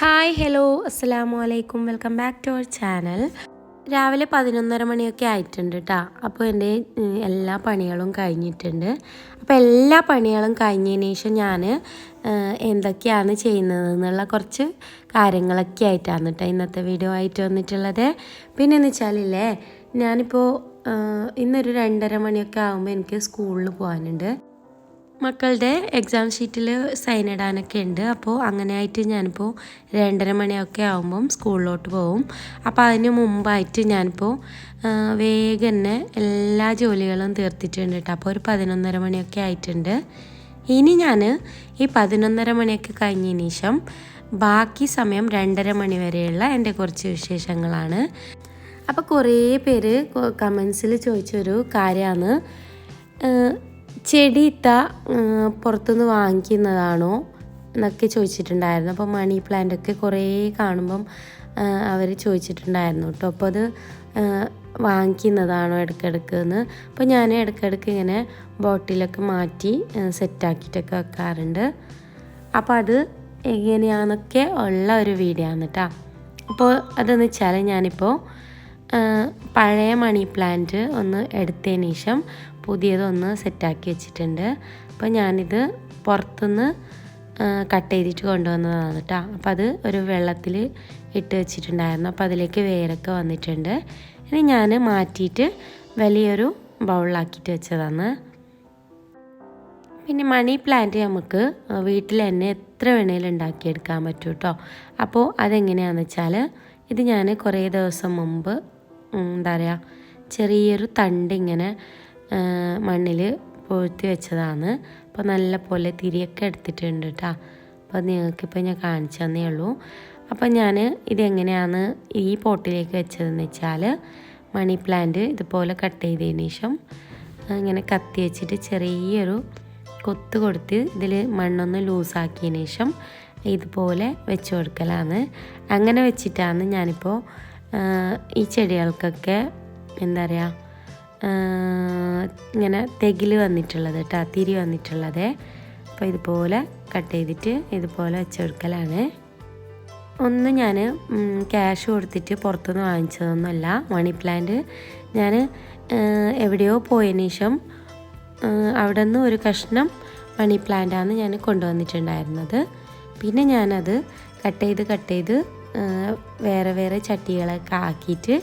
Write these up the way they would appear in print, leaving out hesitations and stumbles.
Hi hello അസ്സലാമു അലൈക്കും welcome back to our channel. രാവിലെ 11:30 മണിയൊക്കെ ആയിട്ടുണ്ട് കേട്ടോ. അപ്പോൾ എൻ്റെ എല്ലാ പണികളും കഴിഞ്ഞിട്ടുണ്ട്. അപ്പോൾ എല്ലാ പണികളും കഴിഞ്ഞതിന് ശേഷം ഞാൻ എന്തൊക്കെയാണ് ചെയ്യുന്നത് എന്നുള്ള കുറച്ച് കാര്യങ്ങളൊക്കെ ആയിട്ടാണ് കേട്ടോ ഇന്നത്തെ വീഡിയോ ആയിട്ട് വന്നിട്ടുള്ളത്. പിന്നെ എന്ന് വെച്ചാലില്ലേ, ഞാനിപ്പോൾ ഇന്നൊരു 2:30 മണിയൊക്കെ ആകുമ്പോൾ എനിക്ക് സ്കൂളിൽ പോകാനുണ്ട്. മക്കളുടെ എക്സാം ഷീറ്റിൽ സൈൻ ഇടാനൊക്കെ ഉണ്ട്. അപ്പോൾ അങ്ങനെ ആയിട്ട് ഞാനിപ്പോൾ 2:30 മണിയൊക്കെ ആകുമ്പം സ്കൂളിലോട്ട് പോകും. അപ്പോൾ അതിന് മുമ്പായിട്ട് ഞാനിപ്പോൾ വേഗം തന്നെ എല്ലാ ജോലികളും തീർത്തിട്ടുണ്ട് കേട്ടോ. അപ്പോൾ ഒരു 11:30 മണിയൊക്കെ ആയിട്ടുണ്ട്. ഇനി ഞാൻ ഈ 11:30 മണിയൊക്കെ കഴിഞ്ഞതിന് ശേഷം ബാക്കി സമയം 2:30 മണി വരെയുള്ള എൻ്റെ കുറച്ച് വിശേഷങ്ങളാണ്. അപ്പോൾ കുറേ പേര് കമൻസിൽ ചോദിച്ചൊരു കാര്യമാണ്, ചെടി പുറത്തുനിന്ന് വാങ്ങിക്കുന്നതാണോ എന്നൊക്കെ ചോദിച്ചിട്ടുണ്ടായിരുന്നു. അപ്പോൾ മണി പ്ലാന്റൊക്കെ കുറേ കാണുമ്പം അവർ ചോദിച്ചിട്ടുണ്ടായിരുന്നു കേട്ടോ. അപ്പോൾ അത് വാങ്ങിക്കുന്നതാണോ ഇടയ്ക്കിടയ്ക്ക് എന്ന്. അപ്പോൾ ഞാൻ ഇടയ്ക്കിടയ്ക്ക് ഇങ്ങനെ ബോട്ടിലൊക്കെ മാറ്റി സെറ്റാക്കിയിട്ടൊക്കെ വെക്കാറുണ്ട്. അപ്പോൾ അത് എങ്ങനെയാണെന്നൊക്കെ ഉള്ള ഒരു വീഡിയോ ആണ് കേട്ടോ. അപ്പോൾ അതെന്ന് വെച്ചാൽ ഞാനിപ്പോൾ പഴയ മണി പ്ലാന്റ് ഒന്ന് എടുത്തതിന് ശേഷം പുതിയതൊന്ന് സെറ്റാക്കി വെച്ചിട്ടുണ്ട്. അപ്പോൾ ഞാനിത് പുറത്തുനിന്ന് കട്ട് ചെയ്തിട്ട് കൊണ്ടുവന്നതാണ് കേട്ടോ. അപ്പോൾ അത് ഒരു വെള്ളത്തിൽ ഇട്ട് വെച്ചിട്ടുണ്ടായിരുന്നു. അപ്പോൾ അതിലേക്ക് വേരൊക്കെ വന്നിട്ടുണ്ട്. ഇനി ഞാൻ മാറ്റിയിട്ട് വലിയൊരു ബൗളിലാക്കിയിട്ട് വെച്ചതാണ്. പിന്നെ മണി പ്ലാന്റ് നമുക്ക് വീട്ടിൽ തന്നെ എത്ര വേണേലും ഉണ്ടാക്കിയെടുക്കാൻ പറ്റും കേട്ടോ. അപ്പോൾ അതെങ്ങനെയാണെന്ന് വെച്ചാൽ, ഇത് ഞാൻ കുറേ ദിവസം മുമ്പ് എന്താ പറയുക, ചെറിയൊരു തണ്ട് ഇങ്ങനെ മണ്ണിൽ പൊഴുത്തി വെച്ചതാണ്. അപ്പോൾ നല്ല പോലെ തിരിയൊക്കെ എടുത്തിട്ടുണ്ട് കേട്ടോ. അപ്പോൾ നിങ്ങൾക്കിപ്പോൾ ഞാൻ കാണിച്ചു തന്നേ ഉള്ളൂ. അപ്പോൾ ഞാൻ ഇതെങ്ങനെയാണ് ഈ പോട്ടിലേക്ക് വെച്ചതെന്ന് വെച്ചാൽ, മണി പ്ലാന്റ് ഇതുപോലെ കട്ട് ചെയ്തതിന് ശേഷം ഇങ്ങനെ കത്തി വെച്ചിട്ട് ചെറിയൊരു കൊത്ത് കൊടുത്ത് ഇതിൽ മണ്ണൊന്ന് ലൂസാക്കിയതിന് ശേഷം ഇതുപോലെ വെച്ച് കൊടുക്കലാണ്. അങ്ങനെ വെച്ചിട്ടാണ് ഞാനിപ്പോൾ ഈ ചെടികൾക്കൊക്കെ എന്താ പറയുക, ഇങ്ങനെ തെകിൽ വന്നിട്ടുള്ളത് കേട്ടോ, തിരി വന്നിട്ടുള്ളത്. അപ്പോൾ ഇതുപോലെ കട്ട് ചെയ്തിട്ട് ഇതുപോലെ വെച്ച് കൊടുക്കലാണ്. ഒന്ന് ഞാൻ ക്യാഷ് കൊടുത്തിട്ട് പുറത്തുനിന്ന് വാങ്ങിച്ചതൊന്നുമല്ല. മണി പ്ലാന്റ് ഞാൻ എവിടെയോ പോയതിന് ശേഷം അവിടെ നിന്ന് ഒരു കഷ്ണം മണി പ്ലാന്റാണ് ഞാൻ കൊണ്ടുവന്നിട്ടുണ്ടായിരുന്നത്. പിന്നെ ഞാനത് കട്ട് ചെയ്ത് വേറെ വേറെ ചട്ടികളൊക്കെ ആക്കിയിട്ട്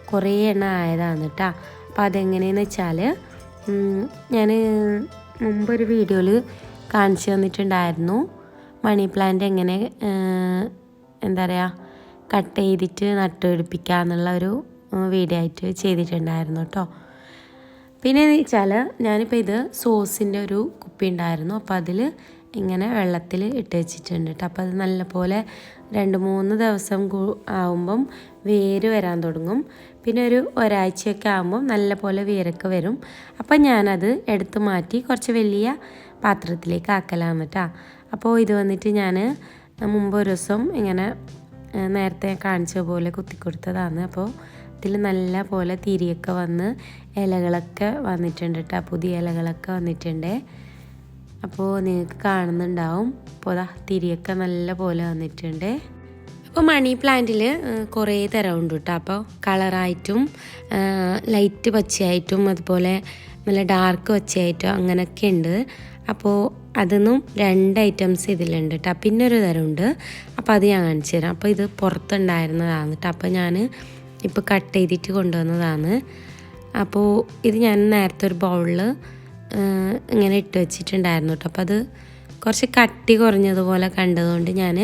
കുറേ എണ്ണം ആയതാണ് കേട്ടോ. അപ്പോൾ അതെങ്ങനെയെന്ന് വെച്ചാൽ, ഞാൻ മുമ്പൊരു വീഡിയോയിൽ കാണിച്ചു തന്നിട്ടുണ്ടായിരുന്നു മണി പ്ലാന്റ് എങ്ങനെ എന്താ പറയുക കട്ട് ചെയ്തിട്ട് നട്ടുപിടിപ്പിക്കുക എന്നുള്ള ഒരു വീഡിയോ ആയിട്ട് ചെയ്തിട്ടുണ്ടായിരുന്നു കേട്ടോ. പിന്നെ എന്ന് വെച്ചാൽ, ഞാനിപ്പോൾ ഇത് സോസിൻ്റെ ഒരു കുപ്പി ഉണ്ടായിരുന്നു. അപ്പോൾ അതിൽ ഇങ്ങനെ വെള്ളത്തിൽ ഇട്ട് വെച്ചിട്ടുണ്ട് കേട്ടോ. അപ്പോൾ അത് നല്ലപോലെ 2-3 ദിവസം ആവുമ്പം വേര് വരാൻ തുടങ്ങും. പിന്നെ ഒരാഴ്ചയൊക്കെ ആകുമ്പം നല്ലപോലെ വേരൊക്കെ വരും. അപ്പം ഞാനത് എടുത്ത് മാറ്റി കുറച്ച് വലിയ പാത്രത്തിലേക്ക് ആക്കലാണ് കേട്ടോ. അപ്പോൾ ഇത് വന്നിട്ട് ഞാൻ മുമ്പ് ഒരു ദിവസം ഇങ്ങനെ നേരത്തെ കാണിച്ച പോലെ കുത്തിക്കൊടുത്തതാണ്. അപ്പോൾ ഇതിൽ നല്ല പോലെ തിരിയൊക്കെ വന്ന് ഇലകളൊക്കെ വന്നിട്ടുണ്ട് കേട്ടോ, പുതിയ ഇലകളൊക്കെ വന്നിട്ടുണ്ട്. അപ്പോൾ നിങ്ങൾക്ക് കാണുന്നുണ്ടാവും. അപ്പോൾ തിരിയൊക്കെ നല്ല പോലെ വന്നിട്ടുണ്ട്. അപ്പോൾ മണി പ്ലാന്റിൽ കുറേ തരമുണ്ട് കേട്ടോ. അപ്പോൾ കളറായിട്ടും ലൈറ്റ് പച്ചയായിട്ടും അതുപോലെ നല്ല ഡാർക്ക് പച്ചയായിട്ടും അങ്ങനെയൊക്കെ ഉണ്ട്. അപ്പോൾ അതൊന്നും 2 ഐറ്റംസ് ഇതിലുണ്ട് കേട്ടോ. പിന്നെ ഒരു തരമുണ്ട്. അപ്പോൾ അത് ഞാൻ കാണിച്ചു തരാം. അപ്പോൾ ഇത് പുറത്തുണ്ടായിരുന്നതാണ് കേട്ടോ. അപ്പോൾ ഞാൻ ഇപ്പോൾ കട്ട് ചെയ്തിട്ട് കൊണ്ടുവന്നതാണ്. അപ്പോൾ ഇത് ഞാൻ നേരത്തെ ഒരു ബൗളിൽ ഇങ്ങനെ ഇട്ട് വെച്ചിട്ടുണ്ടായിരുന്നു കേട്ടോ. അപ്പോൾ അത് കുറച്ച് കട്ടി കുറഞ്ഞതുപോലെ കണ്ടതുകൊണ്ട് ഞാൻ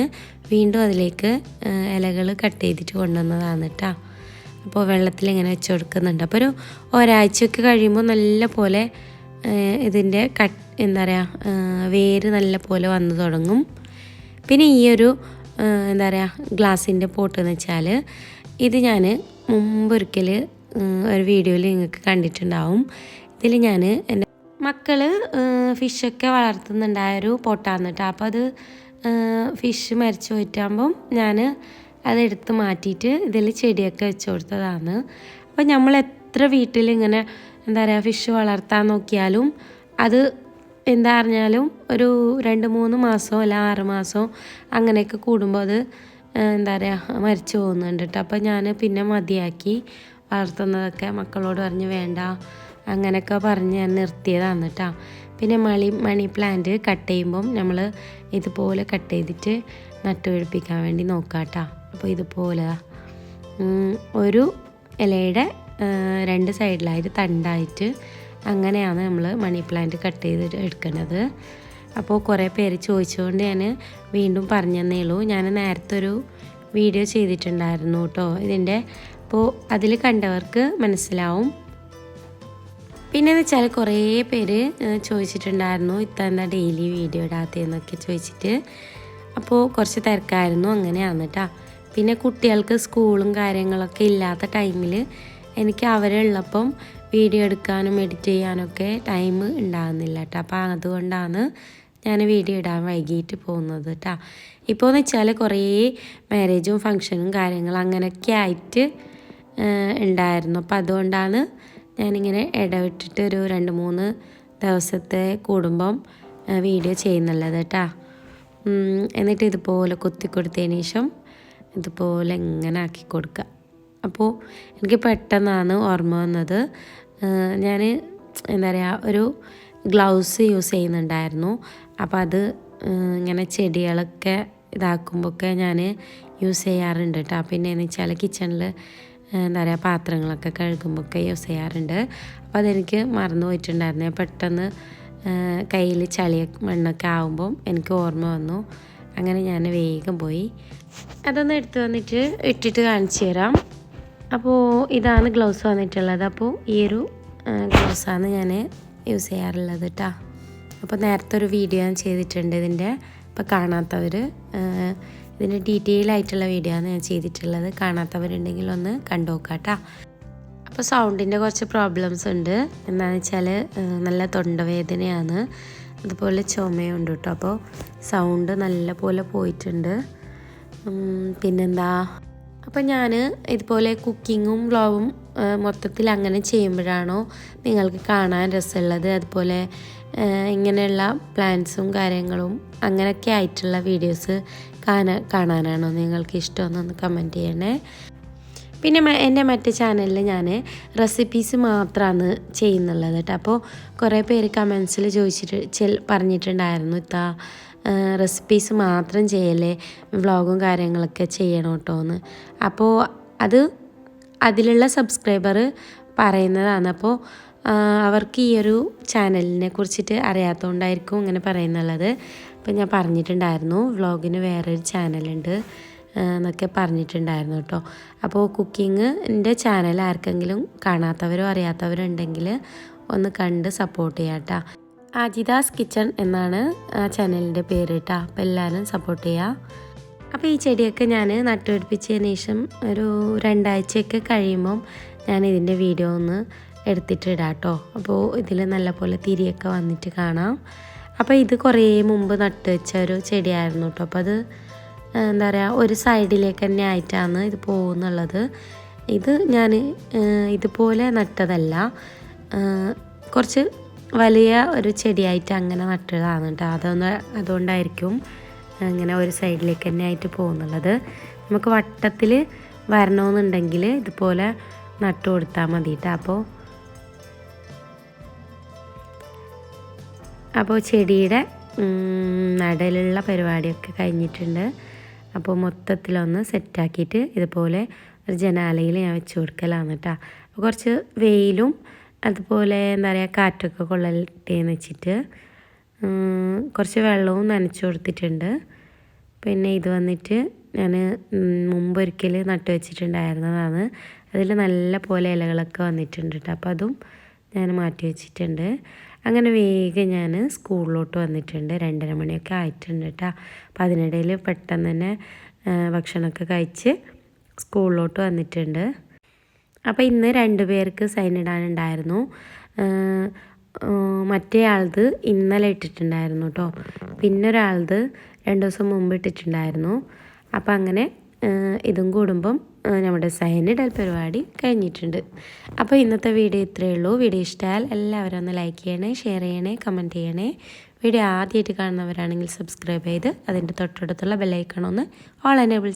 വീണ്ടും അതിലേക്ക് ഇലകൾ കട്ട് ചെയ്തിട്ട് കൊണ്ടുവന്നതാണ് കേട്ടോ. അപ്പോൾ വെള്ളത്തിൽ ഇങ്ങനെ വെച്ച് കൊടുക്കുന്നുണ്ട്. അപ്പോൾ ഒരാഴ്ചയൊക്കെ കഴിയുമ്പോൾ നല്ല പോലെ ഇതിൻ്റെ എന്താ പറയുക വേര് നല്ല പോലെ വന്നു തുടങ്ങും. പിന്നെ ഈ എന്താ പറയുക ഗ്ലാസിൻ്റെ പോട്ട് എന്ന് വെച്ചാൽ, ഇത് ഞാൻ മുമ്പൊരിക്കൽ ഒരു വീഡിയോയിൽ നിങ്ങൾക്ക് കണ്ടിട്ടുണ്ടാവും. ഇതിൽ ഞാൻ എൻ്റെ മക്കൾ ഫിഷൊക്കെ വളർത്തുന്നുണ്ടായൊരു പോട്ടാണ് കേട്ടോ. അപ്പോൾ അത് ഫിഷ് മരിച്ചു പോയിട്ടാകുമ്പം ഞാൻ അതെടുത്ത് മാറ്റിയിട്ട് ഇതിൽ ചെടിയൊക്കെ വെച്ച് കൊടുത്തതാണ്. അപ്പോൾ നമ്മൾ എത്ര വീട്ടിലിങ്ങനെ എന്താ പറയുക ഫിഷ് വളർത്താൻ നോക്കിയാലും അത് എന്താ പറഞ്ഞാലും ഒരു 2-3 മാസമോ അല്ല 6 മാസമോ അങ്ങനെയൊക്കെ കൂടുമ്പോൾ അത് എന്താ പറയുക മരിച്ചു പോകുന്നുണ്ട് കേട്ടോ. അപ്പോൾ ഞാൻ പിന്നെ മതിയാക്കി, വളർത്തുന്നതൊക്കെ മക്കളോട് പറഞ്ഞ് വേണ്ട അങ്ങനെയൊക്കെ പറഞ്ഞ് ഞാൻ നിർത്തിയതാണ് കേട്ടോ. പിന്നെ മണി പ്ലാന്റ് കട്ട് ചെയ്യുമ്പം നമ്മൾ ഇതുപോലെ കട്ട് ചെയ്തിട്ട് നട്ടുപിടിപ്പിക്കാൻ വേണ്ടി നോക്കാം കേട്ടോ. അപ്പോൾ ഇതുപോലെ ഒരു ഇലയുടെ 2 സൈഡിലായിട്ട് തണ്ടായിട്ട് അങ്ങനെയാണ് നമ്മൾ മണി പ്ലാന്റ് കട്ട് ചെയ്ത് എടുക്കുന്നത്. അപ്പോൾ കുറേ പേര് ചോദിച്ചുകൊണ്ട് ഞാൻ വീണ്ടും പറഞ്ഞു തന്നേ ഉള്ളൂ. ഞാൻ നേരത്തെ ഒരു വീഡിയോ ചെയ്തിട്ടുണ്ടായിരുന്നു കേട്ടോ ഇതിൻ്റെ. അപ്പോൾ അതിൽ കണ്ടവർക്ക് മനസ്സിലാവും. പിന്നെയെന്ന് വെച്ചാൽ കുറേ പേര് ചോദിച്ചിട്ടുണ്ടായിരുന്നു എന്താ ഡെയിലി വീഡിയോ ഇടാത്തതെന്നൊക്കെ ചോദിച്ചിട്ട്. അപ്പോൾ കുറച്ച് തിരക്കായിരുന്നു, അങ്ങനെയാണ് കേട്ടോ. പിന്നെ കുട്ടികൾക്ക് സ്കൂളും കാര്യങ്ങളൊക്കെ ഇല്ലാത്ത ടൈമിൽ എനിക്ക് അവരുള്ളപ്പം വീഡിയോ എടുക്കാനും എഡിറ്റ് ചെയ്യാനൊക്കെ ടൈം ഉണ്ടാകുന്നില്ല കേട്ടോ. അപ്പോൾ അതുകൊണ്ടാണ് ഞാൻ വീഡിയോ ഇടാൻ വൈകിട്ട് പോകുന്നത് കേട്ടോ. ഇപ്പോൾ എന്ന് വെച്ചാൽ കുറേ മാരേജും ഫങ്ഷനും കാര്യങ്ങളും അങ്ങനെയൊക്കെ ആയിട്ട് ഉണ്ടായിരുന്നു. അപ്പോൾ അതുകൊണ്ടാണ് ഞാനിങ്ങനെ ഇടവിട്ടിട്ട് ഒരു 2-3 ദിവസത്തെ കൂടുമ്പം വീഡിയോ ചെയ്യുന്നുള്ളത് കേട്ടോ. എന്നിട്ട് ഇതുപോലെ കൊത്തി കൊടുത്തതിന് ശേഷം ഇതുപോലെ ഇങ്ങനെ ആക്കി കൊടുക്കുക. അപ്പോൾ എനിക്ക് പെട്ടെന്നാണ് ഓർമ്മ വന്നത്, ഞാൻ എന്താ പറയുക ഒരു ഗ്ലൗസ് യൂസ് ചെയ്യുന്നുണ്ടായിരുന്നു. അപ്പോൾ അത് ഇങ്ങനെ ചെടികളൊക്കെ ഇതാക്കുമ്പോഴൊക്കെ ഞാൻ യൂസ് ചെയ്യാറുണ്ട് കേട്ടോ. പിന്നെ എന്ന് വെച്ചാൽ കിച്ചണിൽ എന്താ പറയുക പാത്രങ്ങളൊക്കെ കഴുകുമ്പോഴൊക്കെ യൂസ് ചെയ്യാറുണ്ട്. അപ്പോൾ അതെനിക്ക് മറന്നു പോയിട്ടുണ്ടായിരുന്നു. പെട്ടെന്ന് കയ്യിൽ ചളിയ മണ്ണൊക്കെ ആകുമ്പം എനിക്ക് ഓർമ്മ വന്നു. അങ്ങനെ ഞാൻ വേഗം പോയി അതൊന്ന് എടുത്ത് വന്നിട്ട് ഇട്ടിട്ട് കാണിച്ചു തരാം. അപ്പോൾ ഇതാണ് ഗ്ലൗസ് വന്നിട്ടുള്ളത്. അപ്പോൾ ഈ ഒരു ഗ്ലൗസാണ് ഞാൻ യൂസ് ചെയ്യാറുള്ളത് കേട്ടോ. അപ്പോൾ നേരത്തെ ഒരു വീഡിയോ ഞാൻ ചെയ്തിട്ടുണ്ട് ഇതിൻ്റെ. അപ്പോൾ കാണാത്തവർ ഇതിൻ്റെ ഡീറ്റെയിൽ ആയിട്ടുള്ള വീഡിയോ ആണ് ഞാൻ ചെയ്തിട്ടുള്ളത്. കാണാത്തവരുണ്ടെങ്കിൽ ഒന്ന് കണ്ടു നോക്കാം കേട്ടോ. അപ്പോൾ സൗണ്ടിൻ്റെ കുറച്ച് പ്രോബ്ലംസ് ഉണ്ട്. എന്താണെന്ന് വെച്ചാൽ നല്ല തൊണ്ടവേദനയാണ്, അതുപോലെ ചുമയുണ്ട് കേട്ടോ. അപ്പോൾ സൗണ്ട് നല്ല പോലെ പോയിട്ടുണ്ട്. പിന്നെന്താ, അപ്പോൾ ഞാൻ ഇതുപോലെ കുക്കിങ്ങും വ്ളോഗും മൊത്തത്തിൽ അങ്ങനെ ചെയ്യുമ്പോഴാണോ നിങ്ങൾക്ക് കാണാൻ രസമുള്ളത്, അതുപോലെ ഇങ്ങനെയുള്ള പ്ലാൻസും കാര്യങ്ങളും അങ്ങനെയൊക്കെ ആയിട്ടുള്ള വീഡിയോസ് കാണാനാണോ നിങ്ങൾക്ക് ഇഷ്ടമെന്നൊന്ന് കമൻറ്റ് ചെയ്യണേ. പിന്നെ എൻ്റെ മറ്റേ ചാനലിൽ ഞാൻ റെസിപ്പീസ് മാത്രമാണ് ചെയ്യുന്നുള്ളത് കേട്ടോ. അപ്പോൾ കുറേ പേര് കമൻസിൽ പറഞ്ഞിട്ടുണ്ടായിരുന്നു ഇത്താ റെസിപ്പീസ് മാത്രം ചെയ്യല്ലേ, വ്ളോഗും കാര്യങ്ങളൊക്കെ ചെയ്യണം കേട്ടോ എന്ന്. അപ്പോൾ അതിലുള്ള സബ്സ്ക്രൈബർ പറയുന്നതാണ്. അപ്പോൾ അവർക്ക് ഈ ഒരു ചാനലിനെ കുറിച്ചിട്ട് അറിയാത്തതുകൊണ്ടായിരിക്കും ഇങ്ങനെ പറയുന്നുള്ളത്. അപ്പോൾ ഞാൻ പറഞ്ഞിട്ടുണ്ടായിരുന്നു വ്ളോഗിന് വേറൊരു ചാനലുണ്ട് എന്നൊക്കെ പറഞ്ഞിട്ടുണ്ടായിരുന്നു കേട്ടോ. അപ്പോൾ കുക്കിങ്ങിൻ്റെ ചാനൽ ആർക്കെങ്കിലും കാണാത്തവരോ അറിയാത്തവരോ ഉണ്ടെങ്കിൽ ഒന്ന് കണ്ട് സപ്പോർട്ട് ചെയ്യാം കേട്ടോ. ആജിദാസ് കിച്ചൺ എന്നാണ് ആ ചാനലിൻ്റെ പേര് കേട്ടോ. അപ്പോൾ എല്ലാവരും സപ്പോർട്ട് ചെയ്യുക. അപ്പോൾ ഈ ചെടിയൊക്കെ ഞാൻ നട്ടുപിടിപ്പിച്ചതിന് ശേഷം ഒരു 2 ആഴ്ചയൊക്കെ കഴിയുമ്പം ഞാൻ ഇതിൻ്റെ വീഡിയോ ഒന്ന് എടുത്തിട്ടിടാം കേട്ടോ. അപ്പോൾ ഇതിൽ നല്ലപോലെ തിരിയൊക്കെ വന്നിട്ട് കാണാം. അപ്പോൾ ഇത് കുറേ മുമ്പ് നട്ട് വെച്ച ഒരു ചെടിയായിരുന്നു കേട്ടോ. അപ്പോൾ അത് എന്താ പറയുക ഒരു സൈഡിലേക്ക് തന്നെ ആയിട്ടാണ് ഇത് പോകുന്നുള്ളത്. ഇത് ഞാൻ ഇതുപോലെ നട്ടതല്ല, കുറച്ച് വലിയ ഒരു ചെടിയായിട്ട് അങ്ങനെ നട്ടതാണ് കേട്ടോ. അതുകൊണ്ടായിരിക്കും അങ്ങനെ ഒരു സൈഡിലേക്ക് തന്നെ ആയിട്ട് പോകുന്നുള്ളത്. നമുക്ക് വട്ടത്തിൽ വരണമെന്നുണ്ടെങ്കിൽ ഇതുപോലെ നട്ടു കൊടുത്താൽ മതി കേട്ടോ. അപ്പോൾ ചെടിയുടെ നടലുള്ള പരിപാടിയൊക്കെ കഴിഞ്ഞിട്ടുണ്ട്. അപ്പോൾ മൊത്തത്തിലൊന്ന് സെറ്റാക്കിയിട്ട് ഇതുപോലെ ഒരു ജനാലയിൽ ഞാൻ വെച്ച് കൊടുക്കലാണ് കേട്ടോ. അപ്പോൾ കുറച്ച് വെയിലും അതുപോലെ എന്താ പറയുക കാറ്റൊക്കെ കൊള്ളട്ടേന്ന് വെച്ചിട്ട് കുറച്ച് വെള്ളവും നനച്ചു കൊടുത്തിട്ടുണ്ട്. പിന്നെ ഇത് വന്നിട്ട് ഞാൻ മുമ്പൊരിക്കൽ നട്ടു വെച്ചിട്ടുണ്ടായിരുന്നതാണ്. അതിൽ നല്ല പോലെ ഇലകളൊക്കെ വന്നിട്ടുണ്ട് കേട്ടോ. അപ്പോൾ അതും ഞാൻ മാറ്റി വെച്ചിട്ടുണ്ട്. അങ്ങനെ വേഗം ഞാൻ സ്കൂളിലോട്ട് വന്നിട്ടുണ്ട്. 2:30 മണിയൊക്കെ ആയിട്ടുണ്ട് കേട്ടോ. അപ്പോൾ അതിനിടയിൽ പെട്ടെന്ന് തന്നെ ഭക്ഷണമൊക്കെ കഴിച്ച് സ്കൂളിലോട്ട് വന്നിട്ടുണ്ട്. അപ്പോൾ ഇന്ന് 2 പേർക്ക് സൈൻ ഇടാനുണ്ടായിരുന്നു. മറ്റേ ആളത് ഇന്നലെ ഇട്ടിട്ടുണ്ടായിരുന്നു കേട്ടോ. പിന്നെ ഒരാളത് 2 ദിവസം മുമ്പ് ഇട്ടിട്ടുണ്ടായിരുന്നു. അപ്പോൾ അങ്ങനെ ഇതും കൂടുമ്പം നമ്മുടെ സൈൻ ഇടൽ പരിപാടി കഴിഞ്ഞിട്ടുണ്ട്. അപ്പോൾ ഇന്നത്തെ വീഡിയോ ഇത്രയേ ഉള്ളൂ. വീഡിയോ ഇഷ്ടമായാൽ എല്ലാവരും ഒന്ന് ലൈക്ക് ചെയ്യണേ, ഷെയർ ചെയ്യണേ, കമൻറ്റ് ചെയ്യണേ. വീഡിയോ ആദ്യമായിട്ട് കാണുന്നവരാണെങ്കിൽ സബ്സ്ക്രൈബ് ചെയ്ത് അതിൻ്റെ തൊട്ടടുത്തുള്ള ബെല്ലൈക്കൺ ഒന്ന് ഓൾ എനേബിൾ